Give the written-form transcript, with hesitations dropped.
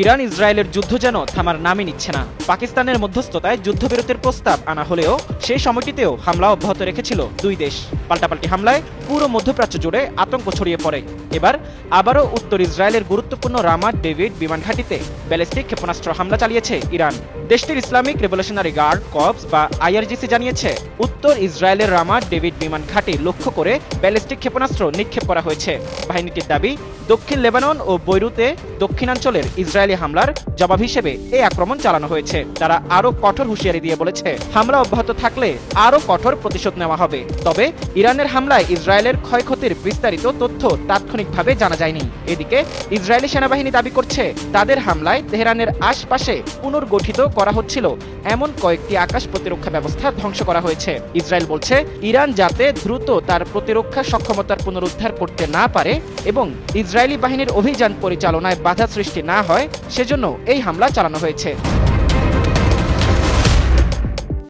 Iran ইসরায়েলের যুদ্ধ যেন থামার নামই নিচ্ছে না। পাকিস্তানের মধ্যস্থতায় যুদ্ধবিরতির প্রস্তাব আনা হলেও সেই সময়টিতেও হামলা অব্যাহত রেখেছিল দুই দেশ। পাল্টাপাল্টি হামলায় পুরো মধ্যপ্রাচ্য জুড়ে আতঙ্ক ছড়িয়ে পড়ে। এবার আবারও উত্তর ইসরায়েলের গুরুত্বপূর্ণ রামাত ডেভিড বিমান ঘাঁটিতে ব্যালিস্টিক ক্ষেপণাস্ত্র হামলা চালিয়েছে ইরান। দেশটির ইসলামিক রেভলিউশনারি গার্ড কর্পস বা আইআরজিসি জানিয়েছে, উত্তর ইসরায়েলের রামাত ডেভিড বিমান ঘাঁটি লক্ষ্য করে ব্যালিস্টিক ক্ষেপণাস্ত্র নিক্ষেপ করা হয়েছে। বাহিনীটির দাবি, দক্ষিণ লেবানন ও বৈরুতে দক্ষিণাঞ্চলের ইসরায়েলি হামলার জবাব হিসেবে এই আক্রমণ চালানো হয়েছে। তারা আরও কঠোর হুঁশিয়ারি দিয়ে বলেছে, হামলা অব্যাহত থাকলে আরও কঠোর প্রতিশোধ নেওয়া হবে। তবে ইরানের হামলায় ইসরায়েলের ক্ষয়ক্ষতির বিস্তারিত তথ্য তাৎক্ষণিকভাবে জানা যায়নি। এদিকে ইসরায়েলি সেনাবাহিনী দাবি করছে, তাদের হামলায় তেহরানের আশপাশে পুনর্গঠিত করা হচ্ছিল এমন কয়েকটি আকাশ প্রতিরক্ষা ব্যবস্থা ধ্বংস করা হয়েছে। ইসরায়েল বলছে, ইরান যাতে দ্রুত তার প্রতিরক্ষা সক্ষমতার পুনরুদ্ধার করতে না পারে এবং ইসরায়েলি বাহিনীর অভিযান পরিচালনায় বাধা সৃষ্টি না হয়, সেজন্য এই হামলা চালানো হয়েছে।